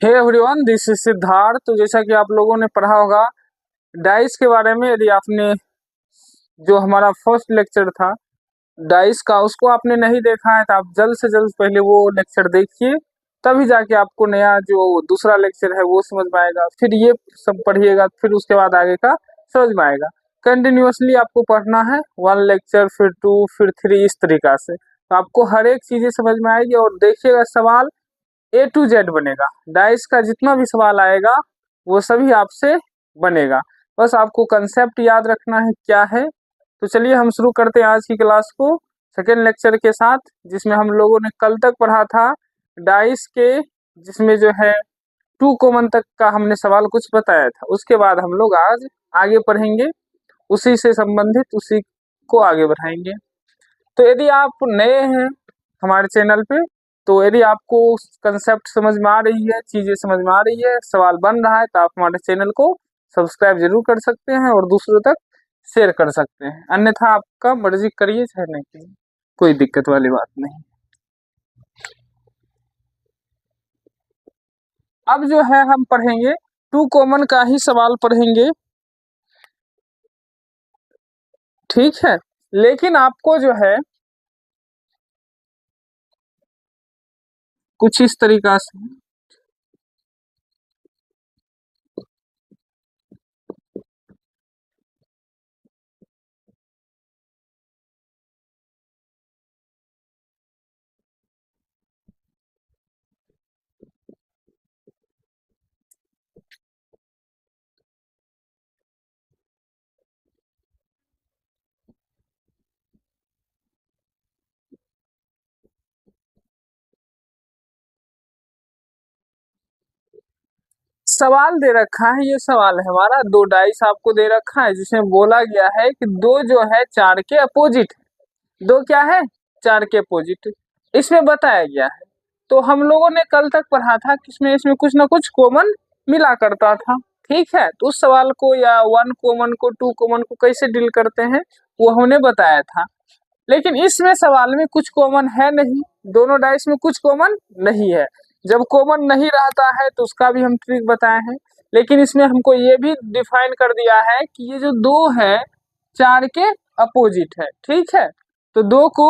Hey everyone, this is Siddharth. तो जैसा कि आप लोगों ने पढ़ा होगा डाइस के बारे में, यदि आपने जो हमारा फर्स्ट लेक्चर था डाइस का उसको आपने नहीं देखा है तो आप जल्द से जल्द पहले वो लेक्चर देखिए, तभी जाके आपको नया जो दूसरा लेक्चर है वो समझ में आएगा। फिर ये सब पढ़िएगा, फिर उसके बाद आगे का समझ में आएगा। कंटिन्यूअसली आपको पढ़ना है, वन लेक्चर फिर टू फिर थ्री, इस तरीका से तो आपको हर एक चीजें समझ में आएगी। और देखिएगा सवाल A to Z बनेगा, डाइस का जितना भी सवाल आएगा वो सभी आपसे बनेगा। बस आपको कंसेप्ट याद रखना है क्या है। तो चलिए हम शुरू करते हैं आज की क्लास को सेकेंड लेक्चर के साथ, जिसमें हम लोगों ने कल तक पढ़ा था डाइस के, जिसमें जो है 2 कॉमन तक का हमने सवाल कुछ बताया था। उसके बाद हम लोग आज आगे पढ़ेंगे, उसी से संबंधित उसी को आगे बढ़ाएंगे। तो यदि आप नए हैं हमारे चैनल पे, तो यदि आपको कंसेप्ट समझ में आ रही है, चीजें समझ में आ रही है, सवाल बन रहा है, तो आप हमारे चैनल को सब्सक्राइब जरूर कर सकते हैं और दूसरों तक शेयर कर सकते हैं। अन्यथा आपका मर्जी, करिए चाहे नहीं करिए, कोई दिक्कत वाली बात नहीं। अब जो है हम पढ़ेंगे 2 कॉमन का ही सवाल पढ़ेंगे, ठीक है। लेकिन आपको जो है कुछ इस तरीका से सवाल दे रखा है। ये सवाल है हमारा, 2 डाइस आपको दे रखा है जिसमें बोला गया है कि दो जो है 4 के अपोजिट है। दो क्या है? 4 के अपोजिट इसमें बताया गया है। तो हम लोगों ने कल तक पढ़ा था कि इसमें कुछ ना कुछ कॉमन मिला करता था, ठीक है। तो उस सवाल को या 1 कॉमन को 2 कॉमन को कैसे डील करते हैं वो हमने बताया था। लेकिन इसमें सवाल में कुछ कॉमन है नहीं, दोनों डाइस में कुछ कॉमन नहीं है। जब कॉमन नहीं रहता है तो उसका भी हम ट्रिक बताए हैं। लेकिन इसमें हमको ये भी डिफाइन कर दिया है कि ये जो दो है 4 के अपोजिट है, ठीक है। तो 2 को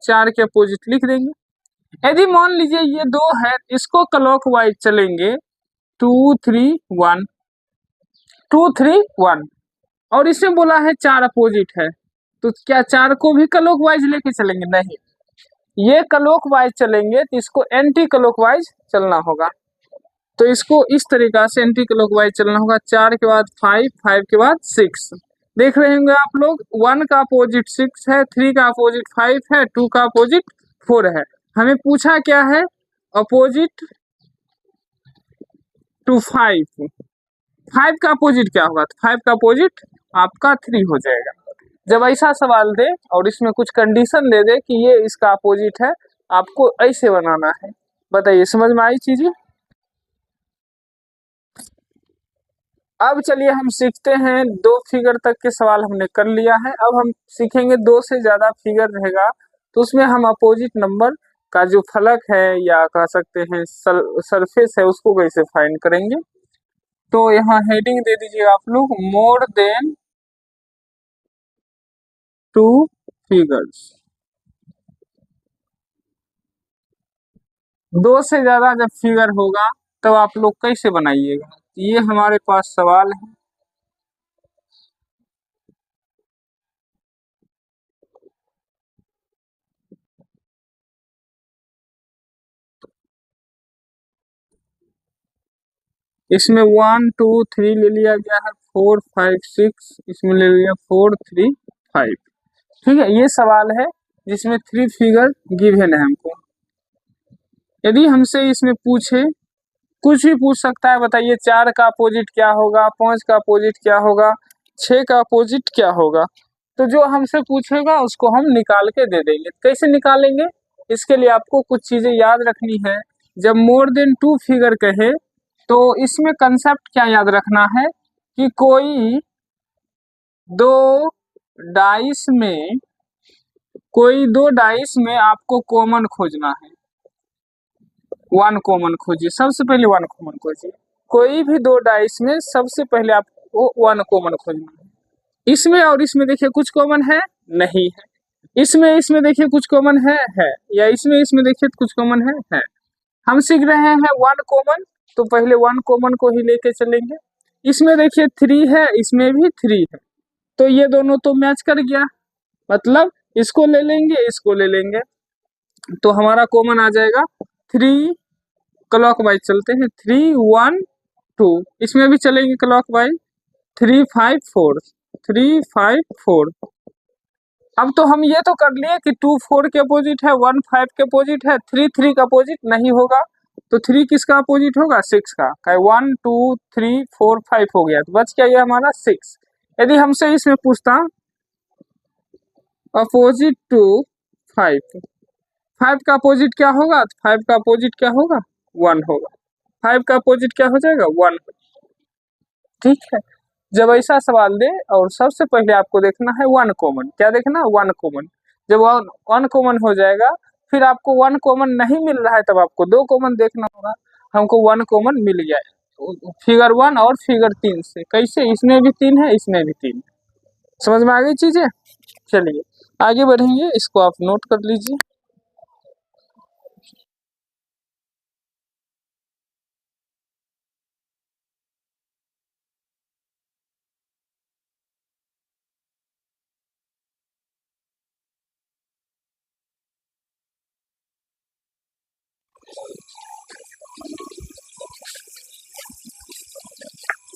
4 के अपोजिट लिख देंगे। यदि मान लीजिए ये 2 है, इसको क्लॉकवाइज चलेंगे 2 3 1, 2 3 1, और इसमें बोला है 4 अपोजिट है, तो क्या 4 को भी क्लॉकवाइज लेके चलेंगे? नहीं, ये क्लॉकवाइज चलेंगे तो इसको एंटी क्लॉकवाइज चलना होगा। तो इसको इस तरीका से एंटी क्लॉकवाइज चलना होगा। 4 के बाद 5, 5 के बाद 6। देख रहे होंगे आप लोग, 1 का अपोजिट 6 है, 3 का अपोजिट 5 है, 2 का अपोजिट 4 है। हमें पूछा क्या है? Opposite to 5। 5 का अपोजिट क्या होगा? तो 5 का अपोजिट आपका 3 हो जाएगा। जब ऐसा सवाल दे और इसमें कुछ कंडीशन दे दे कि ये इसका अपोजिट है, आपको ऐसे बनाना है। बताइए, समझ में आई चीजें? अब चलिए हम सीखते हैं। 2 फिगर तक के सवाल हमने कर लिया है, अब हम सीखेंगे 2 से ज्यादा फिगर रहेगा तो उसमें हम अपोजिट नंबर का जो फलक है या कह सकते हैं सरफेस है उसको कैसे फाइंड करेंगे। तो यहाँ हेडिंग दे दीजिए आप लोग, मोर देन 2 फिगर्स। 2 से ज्यादा जब फिगर होगा तब आप लोग कैसे बनाइएगा, ये हमारे पास सवाल है। इसमें 1 2 3 ले लिया गया है, 4 5 6 इसमें ले लिया 4 3 5, ठीक है। ये सवाल है जिसमें 3 फिगर गिवन है हमको। यदि हमसे इसमें पूछे, कुछ भी पूछ सकता है, बताइए 4 का अपोजिट क्या होगा, 5 का अपोजिट क्या होगा, 6 का अपोजिट क्या होगा, तो जो हमसे पूछेगा उसको हम निकाल के दे देंगे। कैसे निकालेंगे? इसके लिए आपको कुछ चीजें याद रखनी है। जब मोर देन 2 फिगर कहे तो इसमें कंसेप्ट क्या याद रखना है कि दो डाइस में कोई 2 डाइस में आपको कॉमन खोजना है। वन कॉमन खोजिए, सबसे पहले वन कॉमन खोजिए। कोई भी दो डाइस में सबसे पहले आपको वन कॉमन खोजना है। इसमें और इसमें देखिए कुछ कॉमन है नहीं है, इसमें देखिए कुछ कॉमन है, या इसमें देखिए कुछ कॉमन है। हम सीख रहे हैं वन कॉमन, तो पहले वन कॉमन को ही लेके चलेंगे। इसमें देखिए थ्री है, इसमें भी थ्री है, तो ये दोनों तो मैच कर गया, मतलब इसको ले लेंगे, इसको ले लेंगे, तो हमारा कॉमन आ जाएगा थ्री। क्लॉक वाइज चलते हैं, 3 1 2, इसमें भी चलेंगे क्लॉक वाइज, 3 5 4, 3 5 4। अब तो हम ये तो कर लिए कि 2 4 के अपोजिट है, 1 5 के अपोजिट है, 3 3 का अपोजिट नहीं होगा, तो 3 किसका अपोजिट होगा, 6 का। 1 2 3 4 5 हो गया, तो बच क्या ये हमारा 6। यदि हमसे इसमें पूछता अपोजिट टू 5, 5 का अपोजिट क्या होगा, तो 5 का अपोजिट क्या होगा, 1 होगा। 5 का अपोजिट क्या हो जाएगा, 1। ठीक है, जब ऐसा सवाल दे और सबसे पहले आपको देखना है वन कॉमन, क्या देखना, वन कॉमन। जब वन कॉमन हो जाएगा, फिर आपको वन कॉमन नहीं मिल रहा है, तब आपको दो कॉमन देखना होगा। हमको वन कॉमन मिल गया है फिगर 1 और फिगर 3 से। कैसे, इसमें भी 3 है, इसमें भी 3 है। समझ में आ गई चीजें। चलिए आगे बढ़ेंगे, इसको आप नोट कर लीजिए।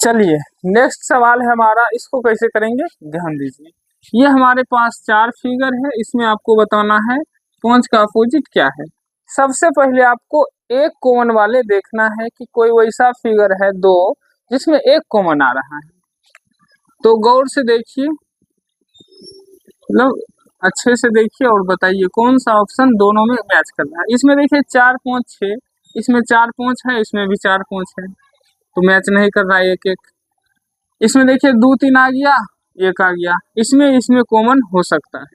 चलिए नेक्स्ट सवाल है हमारा, इसको कैसे करेंगे ध्यान दीजिए। ये हमारे पास 4 फिगर है, इसमें आपको बताना है 5 का अपोजिट क्या है। सबसे पहले आपको एक कॉमन वाले देखना है कि कोई वैसा फिगर है दो जिसमें एक कॉमन आ रहा है, तो गौर से देखिए, मतलब अच्छे से देखिए और बताइए कौन सा ऑप्शन दोनों में मैच कर रहा है। इसमें देखिए 4 5 6, इसमें 4 5 है, इसमें भी 4 5 है, तो मैच नहीं कर रहा है एक एक। इसमें देखिए 2 3 आ गया, एक आ गया, इसमें कॉमन हो सकता है,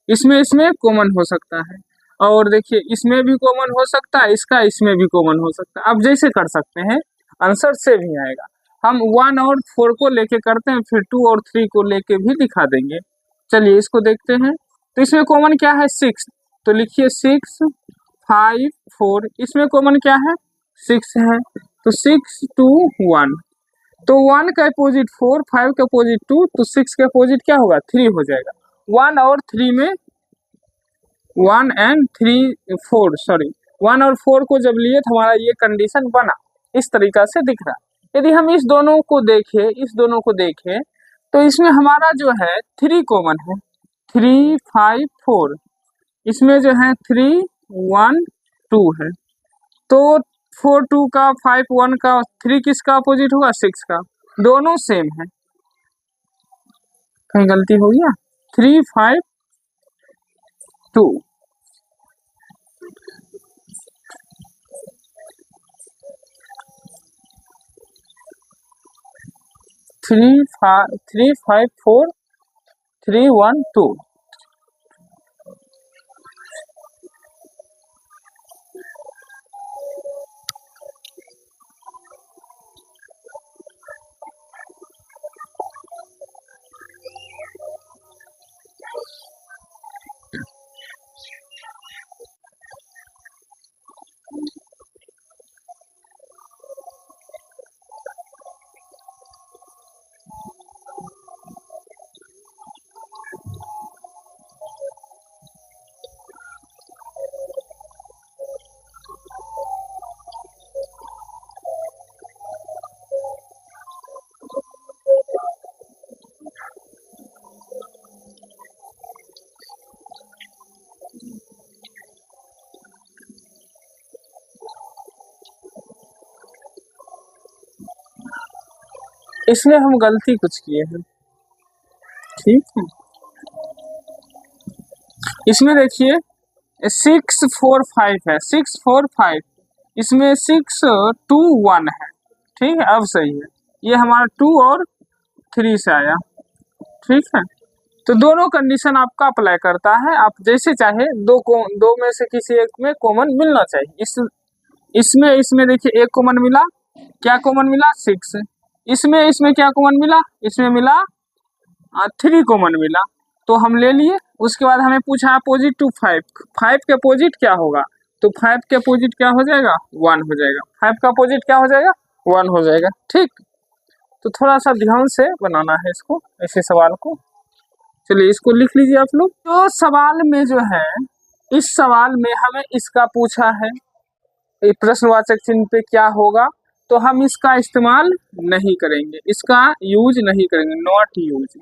इसमें कॉमन हो सकता है, और देखिए इसमें भी कॉमन हो सकता है, इसका इसमें भी कॉमन हो सकता है। अब जैसे कर सकते हैं, आंसर से भी आएगा। हम 1 और 4 को लेके करते हैं, फिर 2 और 3 को लेके भी दिखा देंगे। चलिए इसको देखते हैं, तो इसमें कॉमन क्या है, 6, तो लिखिए 6 5 4। इसमें कॉमन क्या है, 6 है, तो 6 2 1, तो 1 का अपोजिट 4, 5 का अपोजिट 2, तो 6 का अपोजिट क्या होगा, 3 हो जाएगा। 1 और 3 में 1 एंड 3 4, सॉरी 1 और 4 को जब लिए तो हमारा ये कंडीशन बना, इस तरीका से दिख रहा है। यदि हम इस दोनों को देखें, तो इसमें हमारा जो है 3 कॉमन है, 3 5 4, इसमें जो है 3 1 2 है, तो 4 2 का 5 1 का 3 किसका अपोजिट होगा, 6 का। दोनों सेम है, कहीं गलती हो गया, 3 5 2, 3 5 4 3 1 2। इसमें हम गलती कुछ किए हैं, ठीक है। इसमें देखिए 6 4 5 है, 6 4 5, इसमें 6 2 1 है, ठीक है। अब सही है, ये हमारा 2 और 3 से आया, ठीक है। तो दोनों कंडीशन आपका अप्लाई करता है, आप जैसे चाहे दो में से किसी एक में कॉमन मिलना चाहिए। इसमें इसमें देखिए एक कॉमन मिला, क्या कॉमन मिला 6। इसमें इसमें क्या कॉमन मिला, इसमें मिला 3 कॉमन मिला, तो हम ले लिए। उसके बाद हमें पूछा अपोजिट टू 5, 5 के अपोजिट क्या होगा, तो 5 के अपोजिट क्या हो जाएगा 1 हो जाएगा, 5 का अपोजिट क्या हो जाएगा 1 हो जाएगा। ठीक, तो थोड़ा सा ध्यान से बनाना है इसको, ऐसे सवाल को। चलिए इसको लिख लीजिए आप लोग। तो सवाल में जो है, इस सवाल में हमें इसका पूछा है, प्रश्नवाचक चिन्ह पे क्या होगा, तो हम इसका इस्तेमाल नहीं करेंगे, इसका यूज नहीं करेंगे, नॉट यूज।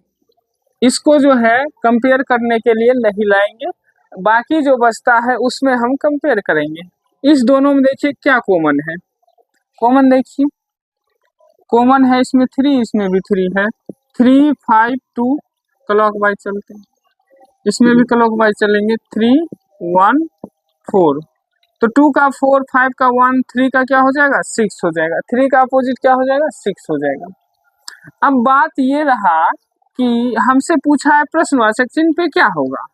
इसको जो है कंपेयर करने के लिए नहीं लाएंगे, बाकी जो बचता है उसमें हम कंपेयर करेंगे। इस दोनों में देखिए क्या कॉमन है, कॉमन देखिए, कॉमन है इसमें 3, इसमें भी 3 है, 3 5 2 क्लॉक वाइज चलते हैं, इसमें भी क्लॉक वाइज चलेंगे, 3 1 4, तो 2 का 4, 5 का 1, 3 का क्या हो जाएगा 6 हो जाएगा, 3 का अपोजिट क्या हो जाएगा 6 हो जाएगा। अब बात ये रहा कि हमसे पूछा है प्रश्नवाचक चिन्ह पे क्या होगा,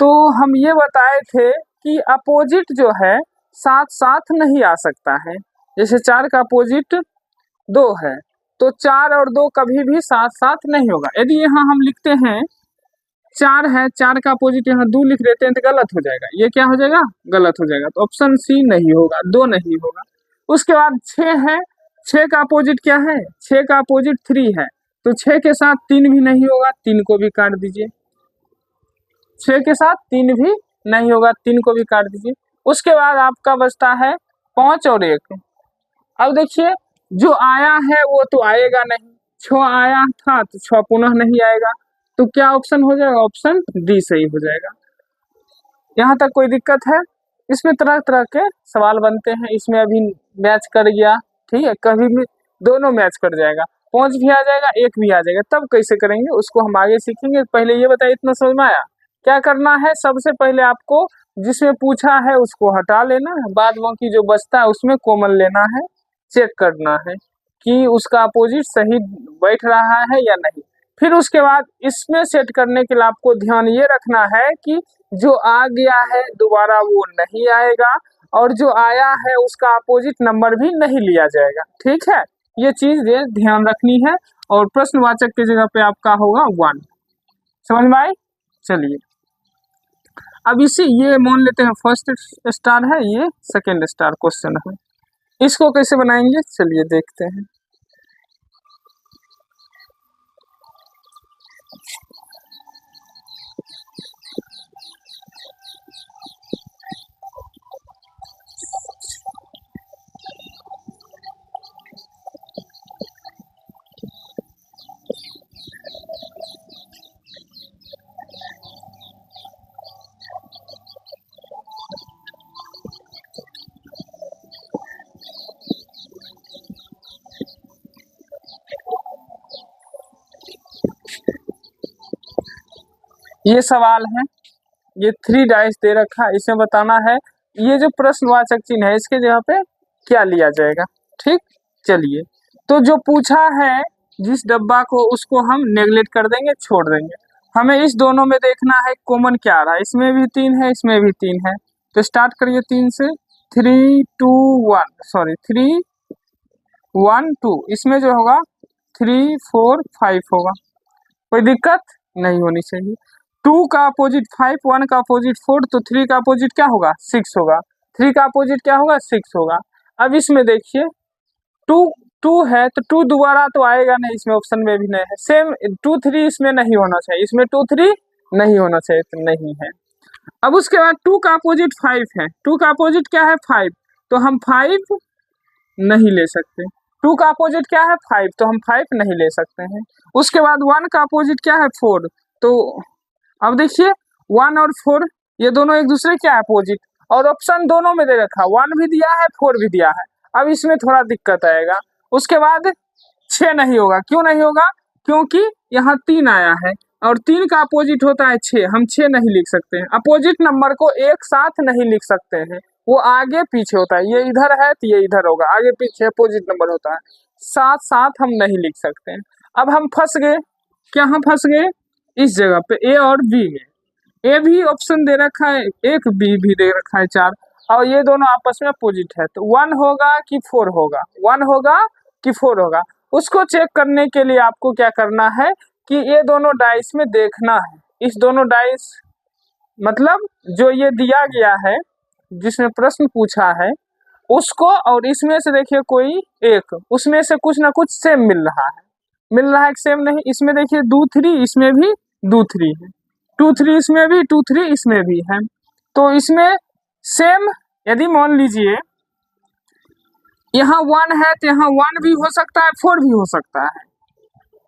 तो हम ये बताए थे कि अपोजिट जो है साथ साथ नहीं आ सकता है। जैसे 4 का अपोजिट 2 है, तो 4 और 2 कभी भी साथ साथ नहीं होगा। यदि यहाँ हम लिखते हैं 4 है, 4 का अपोजिट यहाँ 2 लिख देते हैं तो गलत हो जाएगा, ये क्या हो जाएगा गलत हो जाएगा, तो ऑप्शन सी नहीं होगा, 2 नहीं होगा। उसके बाद 6 है, 6 का अपोजिट क्या है, 6 का अपोजिट 3 है, तो 6 के साथ 3 भी नहीं होगा, 3 को भी काट दीजिए, 6 के साथ 3 भी नहीं होगा, 3 को भी काट दीजिए। उसके बाद आपका बचता है 5 और 1। अब देखिए जो आया है वो तो आएगा नहीं, 6 आया था तो 6 पुनः नहीं आएगा, तो क्या ऑप्शन हो जाएगा, ऑप्शन डी सही हो जाएगा। यहाँ तक कोई दिक्कत है? इसमें तरह तरह के सवाल बनते हैं, इसमें अभी मैच कर गया, ठीक है, कभी भी दोनों मैच कर जाएगा, 5 भी आ जाएगा 1 भी आ जाएगा, तब कैसे करेंगे उसको हम आगे सीखेंगे। पहले ये बताइए, इतना समझ में आया? क्या करना है, सबसे पहले आपको जिसमें पूछा है उसको हटा लेना है, बाद बाकी जो बचता है उसमें कॉमन लेना है, चेक करना है कि उसका अपोजिट सही बैठ रहा है या नहीं। फिर उसके बाद इसमें सेट करने के लिए आपको ध्यान ये रखना है कि जो आ गया है दोबारा वो नहीं आएगा, और जो आया है उसका अपोजिट नंबर भी नहीं लिया जाएगा, ठीक है, ये चीज ध्यान रखनी है। और प्रश्नवाचक की जगह पे आपका होगा 1, समझ में आई? चलिए अब इसी ये मान लेते हैं फर्स्ट स्टार है, ये सेकेंड स्टार क्वेश्चन है, इसको कैसे बनाएंगे चलिए देखते हैं। ये सवाल है, ये 3 डाइस दे रखा है, इसमें बताना है ये जो प्रश्नवाचक चिन्ह है इसके जगह पे क्या लिया जाएगा, ठीक। चलिए तो जो पूछा है जिस डब्बा को उसको हम नेगलेक्ट कर देंगे, छोड़ देंगे। हमें इस दोनों में देखना है कॉमन क्या आ रहा है, इसमें भी 3 है इसमें भी 3 है, तो स्टार्ट करिए 3 से, 3 2 1 सॉरी 3 1 2, इसमें जो होगा 3 4 5 होगा, कोई दिक्कत नहीं होनी चाहिए। 2 का अपोजिट 5, 1 का अपोजिट 4, तो 3 का अपोजिट क्या होगा 6 होगा, 3 का अपोजिट क्या होगा 6 होगा। अब इसमें देखिए 2 2 है तो 2 दोबारा तो आएगा नहीं, इसमें ऑप्शन में भी नहीं है, सेम 2 3 इसमें नहीं होना चाहिए, इसमें 2 3 नहीं होना चाहिए, तो नहीं है। अब उसके बाद 2 का अपोजिट 5 है, 2 का अपोजिट क्या है 5, तो हम 5 नहीं ले सकते। 2 का अपोजिट क्या है 5, तो हम 5 नहीं ले सकते हैं। उसके बाद 1 का अपोजिट क्या है 4, तो अब देखिए 1 और 4 ये दोनों एक दूसरे क्या है अपोजिट, और ऑप्शन दोनों में दे रखा, 1 भी दिया है 4 भी दिया है। अब इसमें थोड़ा दिक्कत आएगा। उसके बाद 6 नहीं होगा, क्यों नहीं होगा, क्योंकि यहाँ 3 आया है और 3 का अपोजिट होता है 6, हम 6 नहीं लिख सकते हैं। अपोजिट नंबर को एक साथ नहीं लिख सकते हैं, वो आगे पीछे होता है, ये इधर है तो ये इधर होगा, आगे पीछे अपोजिट नंबर होता है, साथ साथ हम नहीं लिख सकते हैं। अब हम फंस गए, क्या हम फंस गए इस जगह पे ए और बी में, ए भी ऑप्शन दे रखा है, एक बी भी दे रखा है 4, और ये दोनों आपस में अपोजिट है, तो 1 होगा कि 4 होगा, 1 होगा कि 4 होगा। उसको चेक करने के लिए आपको क्या करना है कि ये दोनों डाइस में देखना है, इस दोनों डाइस मतलब जो ये दिया गया है जिसमें प्रश्न पूछा है उसको, और इसमें से देखिए कोई एक, उसमें से कुछ ना कुछ सेम मिल रहा है कि सेम नहीं। इसमें देखिए 2 3, इसमें भी 2 3 है, 2 3 इसमें भी, 2 3 इसमें भी है, तो इसमें सेम। यदि मान लीजिए यहाँ 1 है तो यहाँ 1 भी हो सकता है, 4 भी हो सकता है,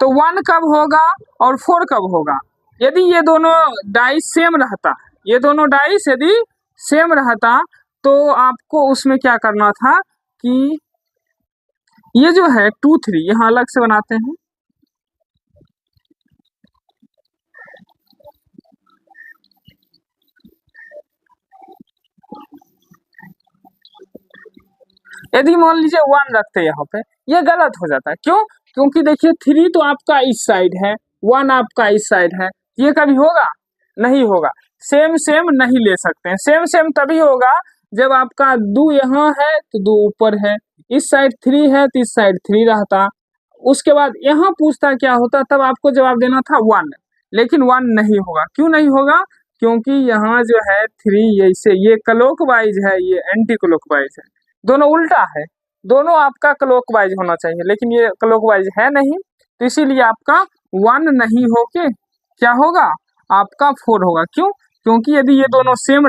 तो 1 कब होगा और 4 कब होगा? यदि ये दोनों डाइस सेम रहता, ये दोनों डाइस यदि सेम रहता तो आपको उसमें क्या करना था कि ये जो है 2 3 यहाँ अलग से बनाते हैं, यदि मान लीजिए 1 रखते यहाँ पे, ये गलत हो जाता है। क्यों? क्योंकि देखिए 3 तो आपका इस साइड है, 1 आपका इस साइड है, ये कभी होगा नहीं होगा। सेम सेम नहीं ले सकते हैं, सेम सेम तभी होगा जब आपका 2 यहाँ है तो 2 ऊपर है, इस साइड 3 है तो इस साइड 3 रहता। उसके बाद यहाँ पूछता क्या होता, तब आपको जवाब देना था 1, लेकिन 1 नहीं होगा। क्यों नहीं होगा? क्योंकि यहाँ जो है 3 ऐसे, ये क्लॉकवाइज है, ये एंटी क्लॉकवाइज है, दोनों उल्टा है। दोनों आपका क्लॉकवाइज होना चाहिए, लेकिन ये क्लॉकवाइज है नहीं, तो इसीलिए आपका 1 नहीं होके क्या होगा, आपका 4 होगा। क्यों? क्योंकि यदि ये दोनों सेम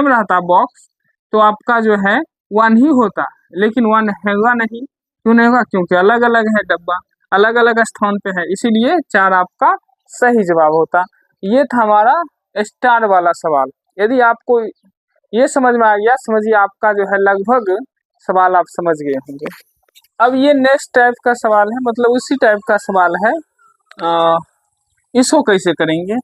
रहता बॉक्स, तो आपका जो है 1 ही होता, लेकिन 1 होगा नहीं। क्यों नहीं होगा? क्योंकि अलग अलग है डब्बा, अलग अलग स्थान पे है, इसीलिए 4 आपका सही जवाब होता। ये था हमारा स्टार वाला सवाल। यदि आपको ये समझ में आ गया, समझिए आपका जो है लगभग सवाल आप समझ गए होंगे। अब ये नेक्स्ट टाइप का सवाल है, मतलब उसी टाइप का सवाल है, इसको कैसे करेंगे?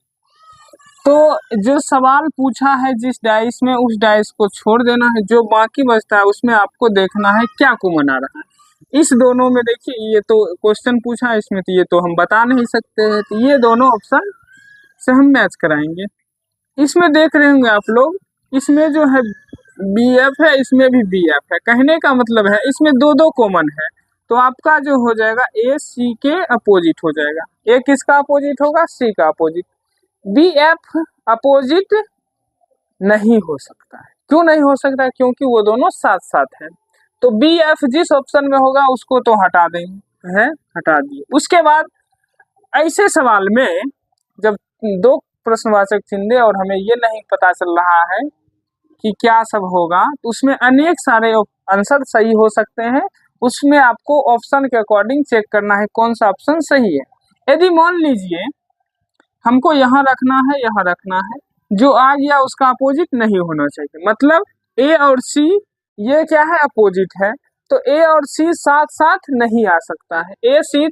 तो जो सवाल पूछा है जिस डाइस में, उस डाइस को छोड़ देना है, जो बाकी बचता है उसमें आपको देखना है क्या कॉमन आ रहा है। इस दोनों में देखिए ये तो क्वेश्चन पूछा है इसमें, तो ये तो हम बता नहीं सकते हैं, तो ये दोनों ऑप्शन से हम मैच कराएंगे। इसमें देख रहे होंगे आप लोग, इसमें जो है बी एफ है, इसमें भी बी एफ है, कहने का मतलब है इसमें दो दो कॉमन है, तो आपका जो हो जाएगा ए सी के अपोजिट हो जाएगा। ए किसका अपोजिट होगा? सी का अपोजिट। बी एफ अपोजिट नहीं हो सकता है। क्यों नहीं हो सकता है? क्योंकि वो दोनों साथ साथ हैं, तो बी एफ जिस ऑप्शन में होगा उसको तो हटा देंगे, है हटा दिए। उसके बाद ऐसे सवाल में जब 2 प्रश्नवाचक चिन्ह और हमें ये नहीं पता चल रहा है कि क्या सब होगा, तो उसमें अनेक सारे आंसर सही हो सकते हैं। उसमें आपको ऑप्शन के अकॉर्डिंग चेक करना है कौन सा ऑप्शन सही है। यदि मान लीजिए हमको यहाँ रखना है, यहाँ रखना है, जो आ गया उसका अपोजिट नहीं होना चाहिए, मतलब ए और सी ये क्या है, अपोजिट है, तो ए और सी साथ साथ नहीं आ सकता है। ए सी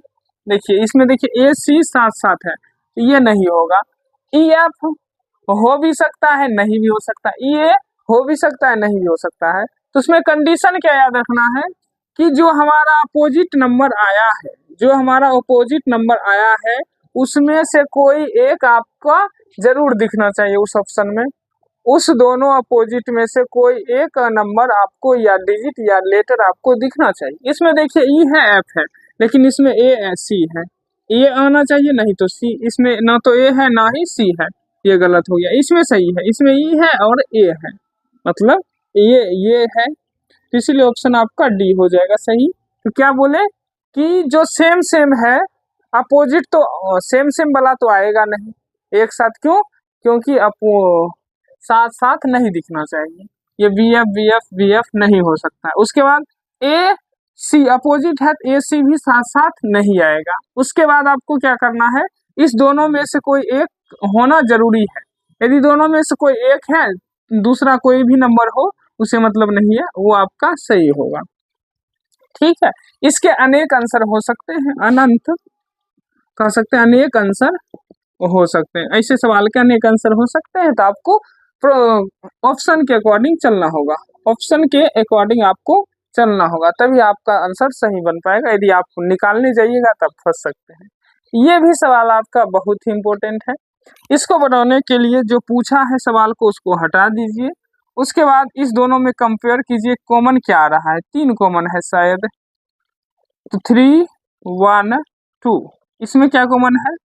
देखिए, इसमें देखिए ए सी साथ साथ है, ये नहीं होगा। ई एफ हो भी सकता है, नहीं भी हो सकता, ई ए हो भी सकता है, नहीं भी हो सकता है। तो उसमें कंडीशन क्या याद रखना है कि जो हमारा अपोजिट नंबर आया है, जो हमारा अपोजिट नंबर आया है उसमें से कोई एक आपका जरूर दिखना चाहिए उस ऑप्शन में। उस दोनों अपोजिट में से कोई एक नंबर आपको या डिजिट या लेटर आपको दिखना चाहिए। इसमें देखिए ई है, एफ है, लेकिन इसमें ए सी है, ये आना चाहिए, नहीं तो सी। इसमें ना तो ए है ना ही सी है, ये गलत हो गया। इसमें सही है, इसमें ई है और ए है, मतलब ये है, तो इसीलिए ऑप्शन आपका डी हो जाएगा सही। तो क्या बोले कि जो सेम सेम है, अपोजिट तो सेम सेम वाला तो आएगा नहीं एक साथ। क्यों? क्योंकि साथ साथ नहीं दिखना चाहिए, ये B F B F B F नहीं हो सकता है। उसके बाद ए सी अपोजिट है, ए सी भी साथ साथ नहीं आएगा। उसके बाद आपको क्या करना है, इस दोनों में से कोई एक होना जरूरी है। यदि दोनों में से कोई एक है, दूसरा कोई भी नंबर हो उसे मतलब नहीं है, वो आपका सही होगा। ठीक है, इसके अनेक आंसर हो सकते हैं, अनंत कह सकते हैं, अनेक आंसर हो सकते हैं, ऐसे सवाल के अनेक आंसर हो सकते हैं। तो आपको ऑप्शन के अकॉर्डिंग चलना होगा, ऑप्शन के अकॉर्डिंग आपको चलना होगा, तभी आपका आंसर सही बन पाएगा। यदि आप निकालने जाइएगा तब फंस सकते हैं। ये भी सवाल आपका बहुत ही इम्पोर्टेंट है, इसको बनाने के लिए जो पूछा है सवाल को उसको हटा दीजिए उसके बाद इस दोनों में कंपेयर कीजिए, कॉमन क्या आ रहा है, 3 कॉमन है शायद, तो 3 1 2, इसमें क्या कॉमन है,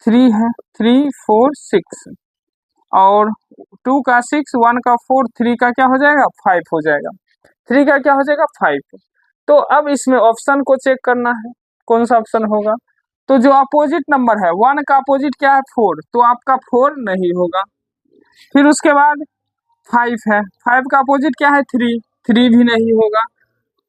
3 है, 3 4 6, और 2 का 6, 1 का 4, 3 का क्या हो जाएगा 5 हो जाएगा, 3 का क्या हो जाएगा 5। तो अब इसमें ऑप्शन को चेक करना है, कौन सा ऑप्शन होगा, तो जो अपोजिट नंबर है 1 का अपोजिट क्या है 4, तो आपका 4 नहीं होगा। फिर उसके बाद 5 है, 5 का अपोजिट क्या है 3, 3 भी नहीं होगा।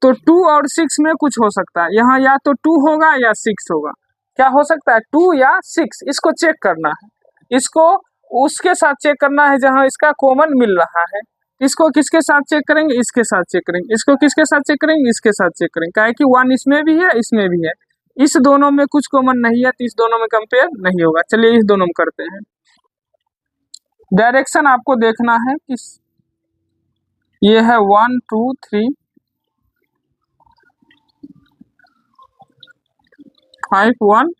तो 2 और 6 में कुछ हो सकता है, यहाँ या तो 2 होगा या 6 होगा, क्या हो सकता है 2 या 6, इसको चेक करना है। इसको उसके साथ चेक करना है जहां इसका कॉमन मिल रहा है। इसको किसके साथ चेक करेंगे, इसके साथ चेक करेंगे। इसको किसके साथ चेक करेंगे, इसके साथ चेक करेंगे, क्या है कि 1 इसमें भी है इसमें भी है, इस दोनों में कुछ कॉमन नहीं है तो इस दोनों में कंपेयर नहीं होगा। चलिए इस दोनों में करते हैं। डायरेक्शन आपको देखना है कि ये है 1 2 3 5 1,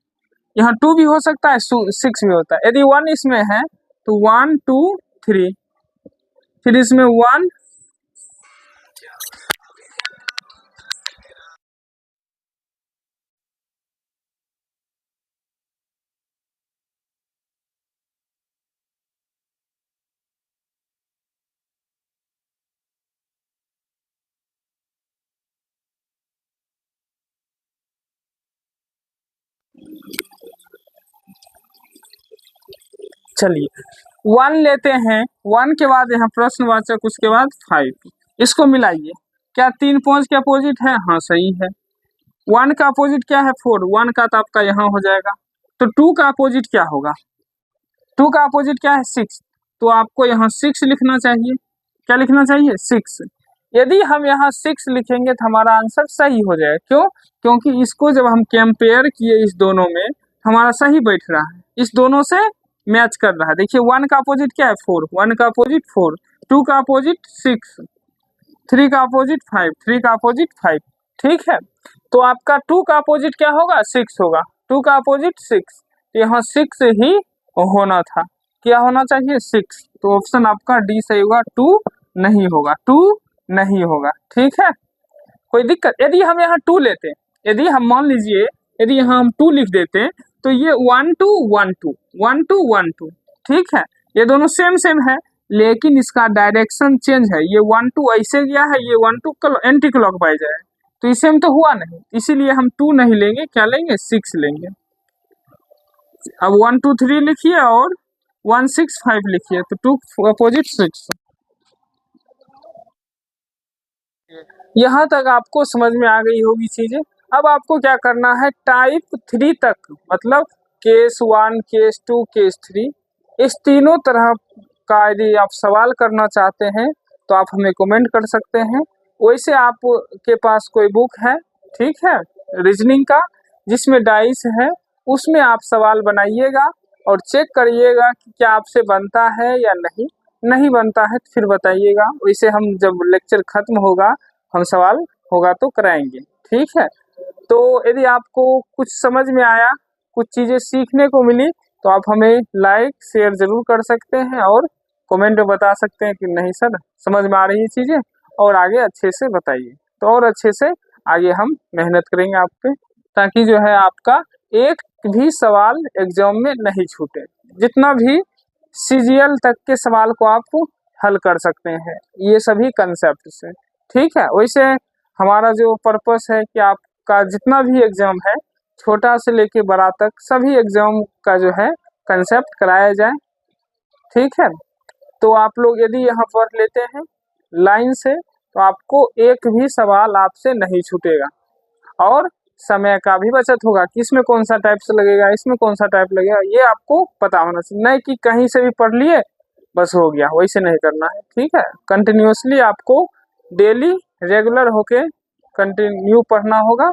यहाँ 2 भी हो सकता है 6 भी होता है। यदि 1 इसमें है तो 1 2 3, फिर इसमें 1, चलिए 1 लेते हैं, 1 के बाद यहाँ प्रश्नवाचक, उसके बाद 5, इसको मिलाइए, क्या 3 5 के अपोजिट है, हाँ सही है। 1 का अपोजिट क्या है 4, 1 का तो आपका यहाँ हो जाएगा। तो 2 का अपोजिट क्या होगा, 2 का अपोजिट क्या है 6, तो आपको यहाँ 6 लिखना चाहिए। क्या लिखना चाहिए 6। यदि हम यहाँ 6 लिखेंगे तो हमारा आंसर सही हो जाएगा, क्यों, क्योंकि इसको जब हम कंपेयर किए इस दोनों में हमारा सही बैठ रहा है, इस दोनों से मैच कर रहा है। देखिए 1 का अपोजिट क्या है 4, 1 का अपोजिट 4, 2 का अपोजिट 6, 3 का अपोजिट 5, 3 का अपोजिट 5, ठीक है। तो आपका 2 का अपोजिट क्या होगा 6 होगा, 2 का अपोजिट 6, तो यहाँ 6 ही होना था, क्या होना चाहिए 6, तो ऑप्शन आपका डी सही होगा, 2 नहीं होगा, 2 नहीं होगा, ठीक है। कोई दिक्कत, यदि हम यहाँ 2 लेते, यदि हम मान लीजिए यदि यहाँ हम 2 लिख देते तो ये 1 2 1 2 1 2 1 2, ठीक है, ये दोनों सेम सेम है, लेकिन इसका डायरेक्शन चेंज है, ये 1 2 ऐसे गया है, ये 1 2 एंटी क्लॉकवाइज है, तो इसे हम तो हुआ नहीं, इसीलिए हम 2 नहीं लेंगे, क्या लेंगे 6 लेंगे। अब 1 2 3 लिखिए और 1 6 5 लिखिए, तो 2 अपोजिट 6। यहाँ तक आपको समझ में आ गई होगी चीजें। अब आपको क्या करना है, टाइप 3 तक, मतलब केस 1 केस 2 केस 3, इस तीनों तरह का यदि आप सवाल करना चाहते हैं तो आप हमें कमेंट कर सकते हैं। वैसे आपके पास कोई बुक है, ठीक है, रीजनिंग का, जिसमें डाइस है, उसमें आप सवाल बनाइएगा और चेक करिएगा कि क्या आपसे बनता है या नहीं, नहीं बनता है तो फिर बताइएगा। वैसे हम जब लेक्चर खत्म होगा हम सवाल होगा तो कराएंगे, ठीक है। तो यदि आपको कुछ समझ में आया, कुछ चीज़ें सीखने को मिली, तो आप हमें लाइक शेयर ज़रूर कर सकते हैं और कमेंट में बता सकते हैं कि नहीं सर समझ में आ रही है चीज़ें, और आगे अच्छे से बताइए, तो और अच्छे से आगे हम मेहनत करेंगे आप पे, ताकि जो है आपका एक भी सवाल एग्जाम में नहीं छूटे। जितना भी सीजीएल तक के सवाल को आप हल कर सकते हैं ये सभी कंसेप्ट से, ठीक है। वैसे हमारा जो पर्पस है कि आपका जितना भी एग्जाम है, छोटा से लेके बड़ा तक सभी एग्जाम का जो है कंसेप्ट कराया जाए, ठीक है। तो आप लोग यदि यहाँ पढ़ लेते हैं लाइन से तो आपको एक भी सवाल आपसे नहीं छूटेगा, और समय का भी बचत होगा कि इसमें कौन सा टाइप से लगेगा, इसमें कौन सा टाइप लगेगा, ये आपको पता होना चाहिए, नहीं कि कहीं से भी पढ़ लिए बस हो गया, वैसे नहीं करना है, ठीक है। कंटिन्यूअसली आपको डेली रेगुलर होके कंटिन्यू पढ़ना होगा,